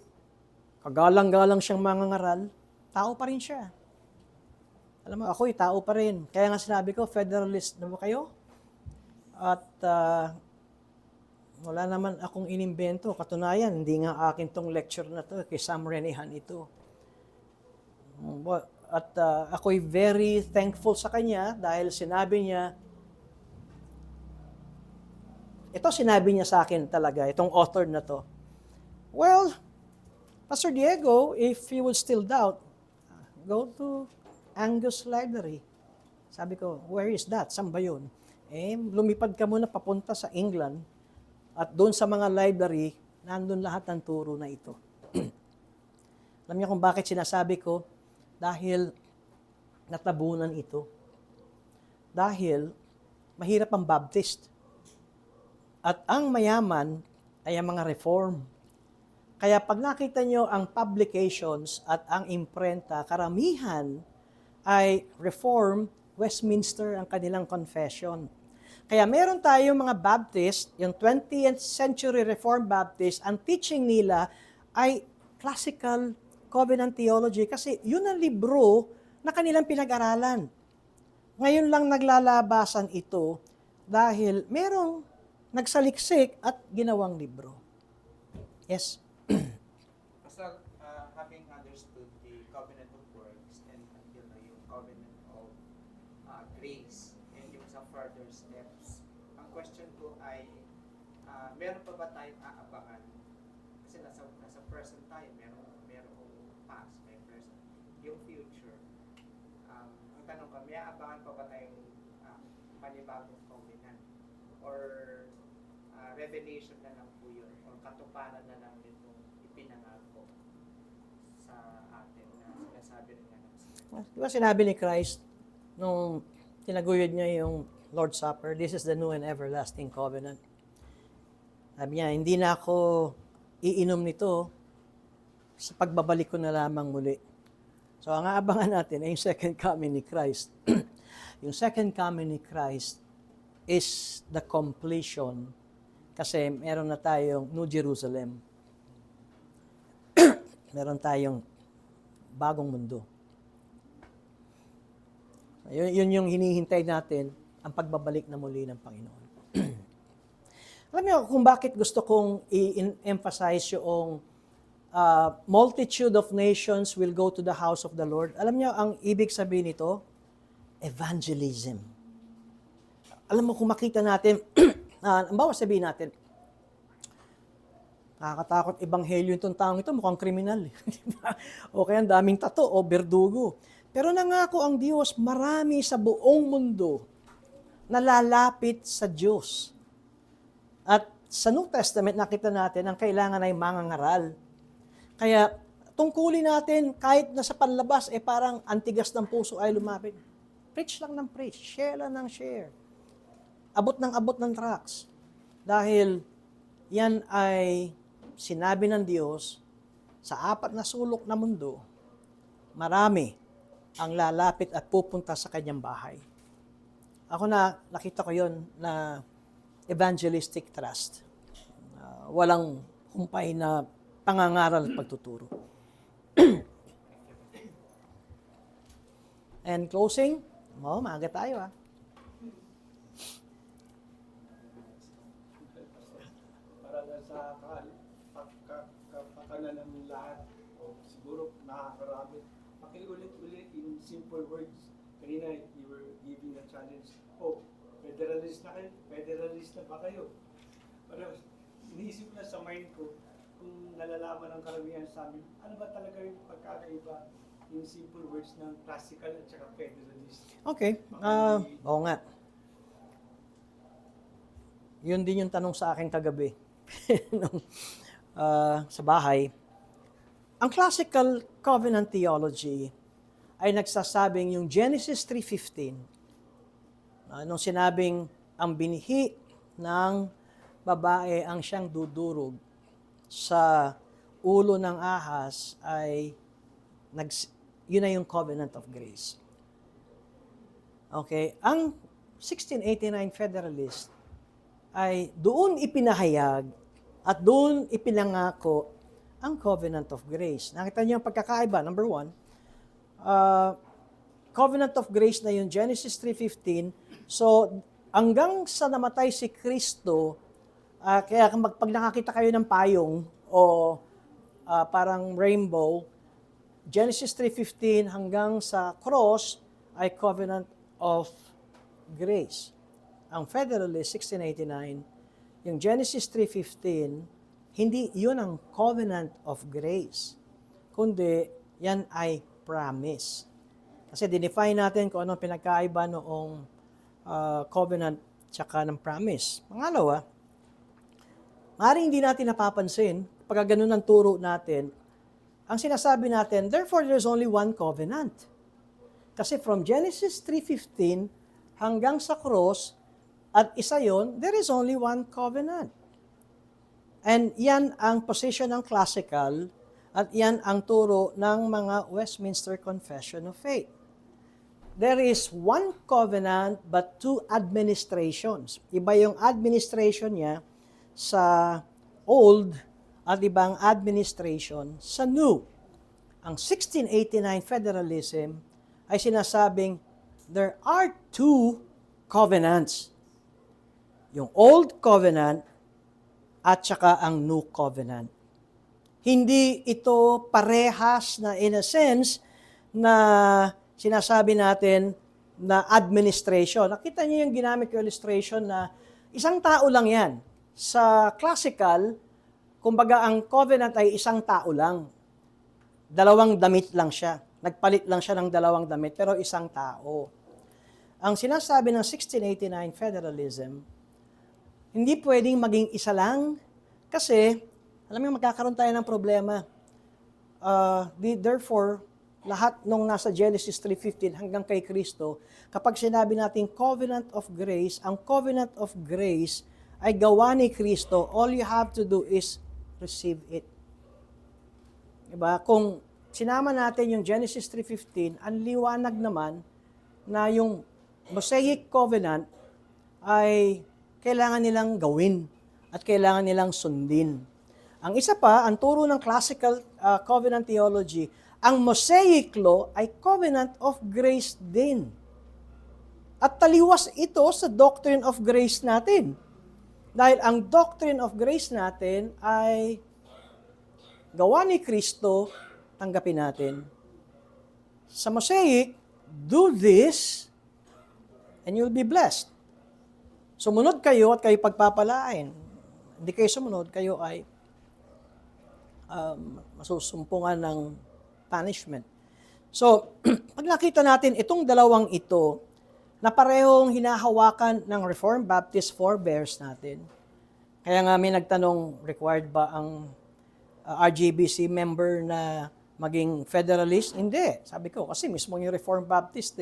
kagalang-galang siyang mangangaral, tao pa rin siya. Alam mo, ako'y tao pa rin. Kaya nga sinabi ko, federalist na ba kayo? At wala naman akong inimbento. Katunayan, hindi nga akin tong lecture na to, kay Sam Renihan ito. At ako'y very thankful sa kanya dahil sinabi niya, ito sinabi niya sa akin talaga, itong author na to. Well, Pastor Diego, if you would still doubt, go to Angus Library. Sabi ko, where is that? Saan ba yun? Lumipad ka muna papunta sa England at doon sa mga library, nandun lahat ng turo na ito. Alam niyo kung bakit sinasabi ko? Dahil natabunan ito. Dahil mahirap ang Baptist. At ang mayaman ay ang mga reform. Kaya pag nakita nyo ang publications at ang imprenta, karamihan ay Reform, Westminster ang kanilang confession. Kaya meron tayong mga Baptist, yung 20th century Reformed Baptist, ang teaching nila ay classical covenant theology kasi yun ang libro na kanilang pinag-aralan. Ngayon lang naglalabasan ito dahil merong nagsaliksik at ginawang libro. Yes? So, having understood the covenant of works and until na yung covenant of grace and yung sa further steps, ang question ko ay, meron pa ba tayong aabangan? Kasi nasa present tayo, merong past, may present, yung future. Ang tanong ko, may aabangan pa ba tayong panibagong covenant? or revelation na lang po yun or katuparan na lang nitong ipinangako sa atin na sinasabi rin nga ng Scripture. Di ba sinabi ni Christ nung tinaguyod niya yung Lord's Supper, this is the new and everlasting covenant. Sabi niya, hindi na ako iinom nito sa pagbabalik ko na lamang muli. So ang aabangan natin ay yung second coming ni Christ. Yung second coming ni Christ is the completion kasi meron na tayong New Jerusalem. Meron tayong bagong mundo. Yun yung hinihintay natin, ang pagbabalik na muli ng Panginoon. Alam niyo kung bakit gusto kong i-emphasize yung multitude of nations will go to the house of the Lord. Alam niyo ang ibig sabihin nito? Evangelism. Alam mo kung makita natin, ang bawa sabihin natin, nakakatakot ebanghelyo itong taong ito, mukhang kriminal. O kaya ang daming tato o berdugo. Pero nangako ang Diyos, marami sa buong mundo na lalapit sa Diyos. At sa New Testament, nakita natin ang kailangan ay mangangaral. Kaya tungkulin natin, kahit nasa panlabas, parang antigas ng puso ay lumapit. Preach lang ng preach, share lang ng share. Abot ng tracts. Dahil yan ay sinabi ng Diyos sa 4 na sulok na mundo, marami ang lalapit at pupunta sa kanyang bahay. Ako nakita ko yon na evangelistic trust. Walang humpay na pangangaral at pagtuturo. And closing, maaga tayo Para sa kapakanan ng lahat, o siguro nakakarami, pakiulit-ulit in simple words. Kanina, you were giving a challenge. Federalist na kayo? Federalist na ba kayo? Pero iniisip na sa mind ko, kung nalalaman ng karamihan sa amin, ano ba talaga yung pagkakaiba yung simple words ng classical at saka federalist? Okay. Oo nga. Yun din yung tanong sa akin kagabi sa bahay. Ang classical covenant theology ay nagsasabing yung Genesis 3:15, nung sinabing ang binhi ng babae ang siyang dudurog sa ulo ng ahas ay yun na yung covenant of grace. Okay, ang 1689 Federalist ay doon ipinahayag at doon ipinangako ang covenant of grace. Nakita niyo ang pagkakaiba. Number 1, covenant of grace na yung Genesis 3:15. So, hanggang sa namatay si Kristo, kaya pag nakakita kayo ng payong o parang rainbow, Genesis 3:15 hanggang sa cross ay covenant of grace. Ang Federalist 1689, yung Genesis 3:15, hindi yun ang covenant of grace, kundi yan ay promise. Kasi dinefine natin kung anong pinagkaiba noong covenant tsaka ng promise. Pangalawa, maaaring hindi natin napapansin, pag ganun ang turo natin, ang sinasabi natin, therefore there's only one covenant. Kasi from Genesis 3:15 hanggang sa cross, at isa yon, there is only one covenant. And yan ang position ng classical, at yan ang turo ng mga Westminster Confession of Faith. There is one covenant but two administrations. Iba yung administration niya sa old at ibang administration sa new. Ang 1689 Federalism ay sinasabing there are two covenants. Yung old covenant at saka ang new covenant. Hindi ito parehas na in a sense na sinasabi natin na administration. Nakita niyo yung ginamit ko illustration na isang tao lang yan. Sa classical, kumbaga ang covenant ay isang tao lang. 2 damit lang siya. Nagpalit lang siya ng 2 damit, pero isang tao. Ang sinasabi ng 1689 Federalism, Hindi pwedeng maging isa lang kasi, alam mo, magkakaroon tayo ng problema. Therefore, lahat nung nasa Genesis 3:15 hanggang kay Kristo, kapag sinabi natin covenant of grace, ang covenant of grace ay gawa ni Kristo, all you have to do is receive it. Diba? Kung sinama natin yung Genesis 3:15, ang liwanag naman na yung Mosaic covenant ay kailangan nilang gawin at kailangan nilang sundin. Ang isa pa, ang turo ng classical covenant theology, ang Mosaic law ay covenant of grace din. At taliwas ito sa doctrine of grace natin. Dahil ang doctrine of grace natin ay gawa ni Kristo, tanggapin natin. Sa Mosaic, do this and you'll be blessed. Sumunod kayo at kayo pagpapalain. Hindi kayo sumunod, kayo ay masusumpungan ng punishment. So, pag nakita natin itong dalawang ito, na parehong hinahawakan ng Reformed Baptist forebears natin. Kaya nga may nagtanong, required ba ang RGBC member na maging federalist? Hindi. Sabi ko, kasi mismo yung Reformed Baptist,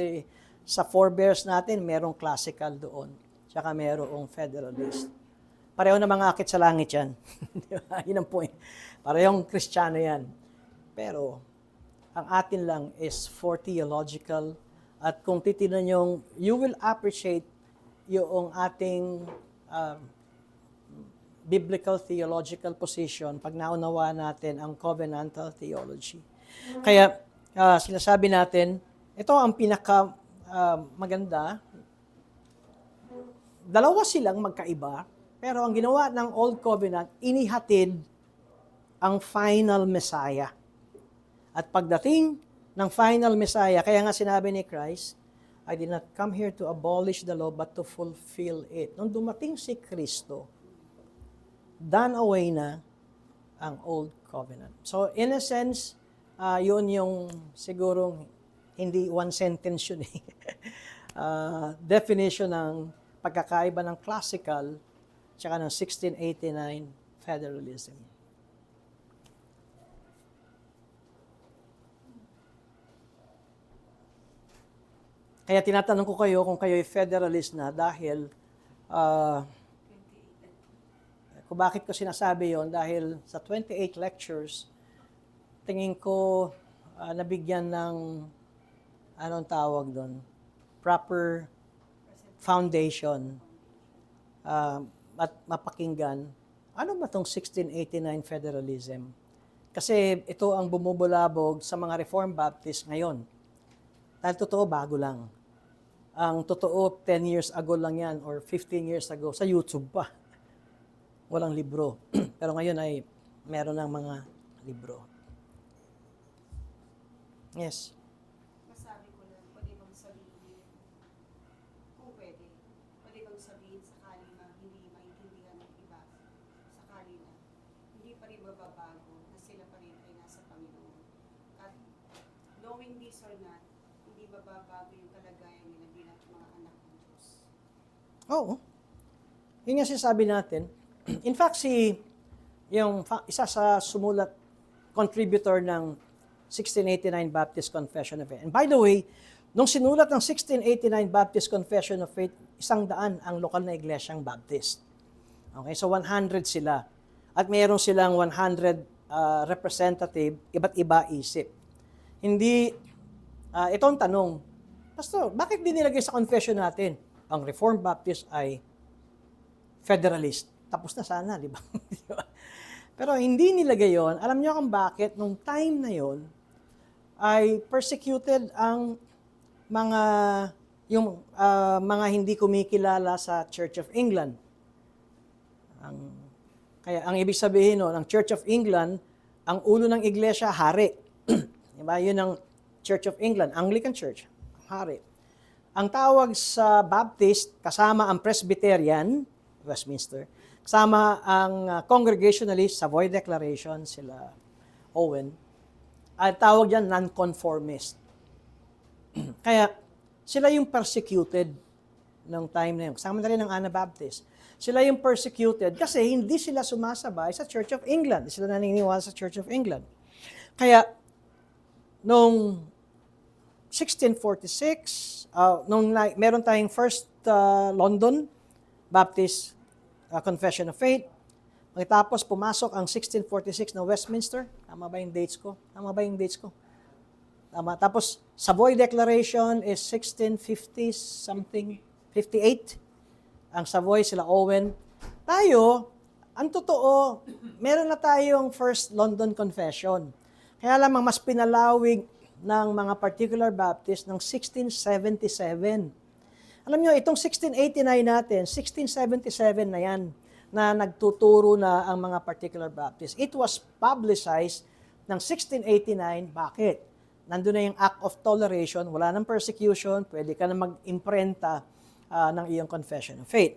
sa forebears natin, merong classical doon. Tsaka merong federalist. Pareho na mga akit sa langit yan. Yun ang point. Parehong Kristiyano yan. Pero, ang atin lang is for theological. At kung titignan nyo, you will appreciate yung ating biblical theological position pag naunawa natin ang covenantal theology. Kaya, sinasabi natin, ito ang pinaka maganda. Dalawa silang magkaiba, pero ang ginawa ng Old Covenant, inihatid ang final Messiah. At pagdating ng final Messiah, kaya nga sinabi ni Christ, I did not come here to abolish the law, but to fulfill it. Nung dumating si Kristo, done away na ang Old Covenant. So, in a sense, yun yung sigurong hindi one sentence yun eh. Definition ng pagkakaiba ng classical tsaka ng 1689 federalism. Kaya tinatanong ko kayo kung kayo ay federalist na dahil kung bakit ko sinasabi yon dahil sa 28 lectures, tingin ko nabigyan ng anong tawag doon, proper foundation at mapakinggan. Ano ba itong 1689 federalism? Kasi ito ang bumubulabog sa mga Reformed Baptist ngayon. Dahil totoo, bago lang. Ang totoo, 10 years ago lang yan or 15 years ago, sa YouTube pa. Walang libro. Pero ngayon ay meron ng mga libro. Yes. Masabi ko lang, pwede bang sabihin, kung pwede bang sabihin sakali na hindi maintindihan ng iba, sakali na, hindi pa rin mababago na sila pa rin ay nasa Panginoon. At knowing this or not, hindi mababago yung kalagayan nila bilang mga anak ng Diyos. Oo. Yun nga sinasabi natin. In fact, isa sa sumulat, contributor ng 1689 Baptist Confession of Faith. And by the way, nung sinulat ng 1689 Baptist Confession of Faith, 100 ang lokal na iglesyang Baptist. Okay, so 100 sila. At mayroon silang 100 representative, iba't iba isip. Hindi, ito ang tanong, Pastor, bakit di nilagay sa confession natin, ang Reformed Baptist ay federalist? Tapos na sana, di ba? Pero hindi nilagay yon. Alam niyo kung bakit? Nung time na yon ay persecuted ang mga hindi kumikilala sa Church of England. Kaya ang ibig sabihin noon, ang Church of England, ang ulo ng iglesia, hari. Diba? Yun ang Church of England, Anglican Church, hari. Ang tawag sa Baptist, kasama ang Presbyterian, Westminster, kasama ang Congregationalist, Savoy Declaration, sila Owen, at tawag yan non-conformist. Kaya sila yung persecuted. nung time na yun. Kasama na rin ng Anabaptist. Sila yung persecuted kasi hindi sila sumasabay sa Church of England. Hindi sila naniniwala sa Church of England. Kaya, nung 1646, meron tayong first London Baptist Confession of Faith. Pagkatapos, pumasok ang 1646 na Westminster. Tama ba yung dates ko? Tama. Tapos, Savoy Declaration is 1650 something, 58. Ang Savoy, sila Owen. Tayo, ang totoo, meron na tayong First London Confession. Kaya lamang mas pinalawig ng mga particular Baptist ng 1677. Alam nyo, itong 1689 natin, 1677 na yan, na nagtuturo na ang mga particular Baptist. It was publicized ng 1689. Bakit? Nandun na yung Act of Toleration, wala nang persecution, pwede ka na mag-imprenta ng iyong confession of faith.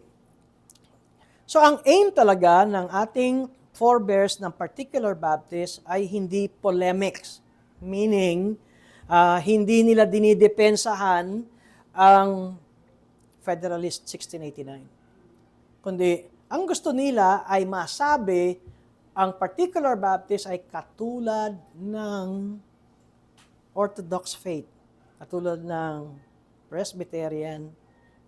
So ang aim talaga ng ating forebears ng particular Baptist ay hindi polemics. Meaning, hindi nila dinidepensahan ang Federalist 1689. Kundi, ang gusto nila ay masabi ang particular Baptist ay katulad ng Orthodox faith, katulad ng Presbyterian,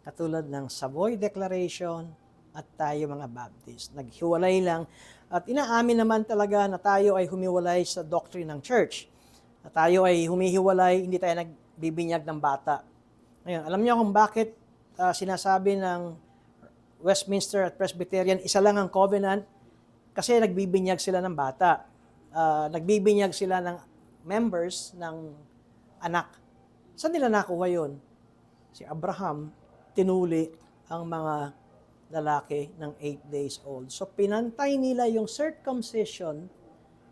katulad ng Savoy Declaration, at tayo mga Baptist. Naghiwalay lang, at inaamin naman talaga na tayo ay humiwalay sa doctrine ng church. Na tayo ay humihiwalay, hindi tayo nagbibinyag ng bata. Ngayon, alam niyo kung bakit sinasabi ng Westminster at Presbyterian, isa lang ang covenant, kasi nagbibinyag sila ng bata. Nagbibinyag sila ng members ng anak. Saan nila nakuha yun? Si Abraham, tinuli ang mga lalaki ng 8 days old. So, pinantay nila yung circumcision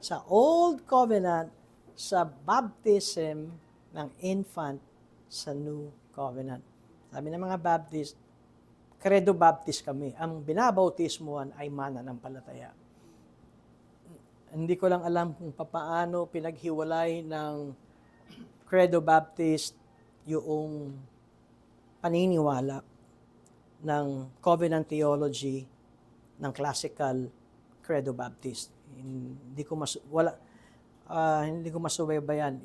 sa Old Covenant sa baptism ng infant sa New Covenant. Sabi ng mga Baptist, Credo Baptist kami. Ang binabautismuhan ay mananampalataya. Hindi ko lang alam kung paano pinaghiwalay ng Credo Baptist yung paniniwala ng covenant theology ng classical Credo Baptist. Hindi ko masubaybayan.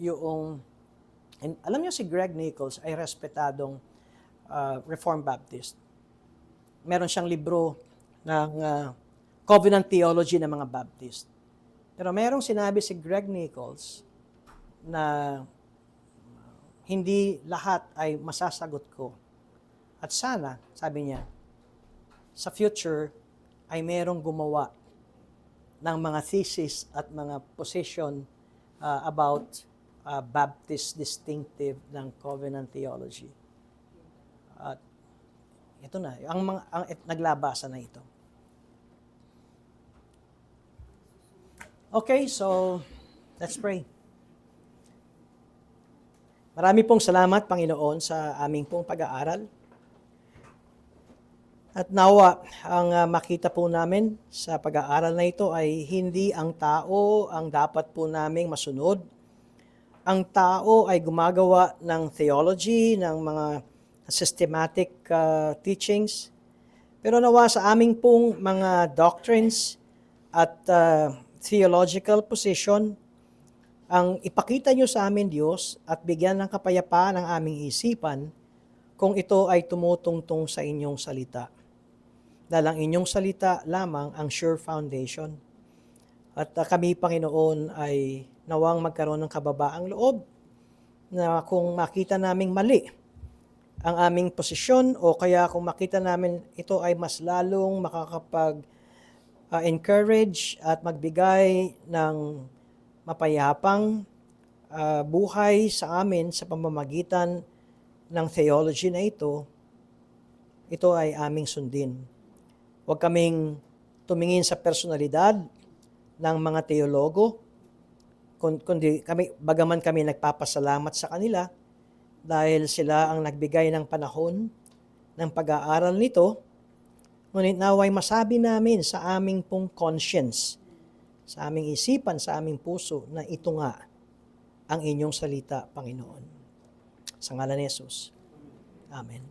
Alam niyo si Greg Nichols ay respetadong Reformed Baptist. Meron siyang libro ng covenant theology ng mga Baptist. Pero merong sinabi si Greg Nichols na hindi lahat ay masasagot ko. At sana, sabi niya, sa future ay merong gumawa ng mga thesis at mga position about Baptist distinctive ng covenant theology. At ito na, ang naglabasa na ito. Okay, so let's pray. Marami pong salamat, Panginoon, sa aming pong pag-aaral. At nawa, ang makita po namin sa pag-aaral na ito ay hindi ang tao ang dapat po naming masunod. Ang tao ay gumagawa ng theology, ng mga systematic teachings. Pero nawa sa aming pong mga doctrines at theological position, ang ipakita nyo sa amin, Diyos, at bigyan ng kapayapaan ang aming isipan kung ito ay tumutungtong sa inyong salita. Dahil ang inyong salita lamang ang sure foundation. At kami, Panginoon, ay nawang magkaroon ng kababaang loob na kung makita naming mali ang aming posisyon o kaya kung makita namin ito ay mas lalong encourage at magbigay ng mapayapang buhay sa amin sa pamamagitan ng theology na ito ay aming sundin. Huwag kaming tumingin sa personalidad ng mga teologo, kundi bagaman kami nagpapasalamat sa kanila dahil sila ang nagbigay ng panahon ng pag-aaral nito. Ngunit naway masabi namin sa aming pong conscience, sa aming isipan, sa aming puso, na ito nga ang inyong salita, Panginoon. Sa ngalan ni Jesus. Amen.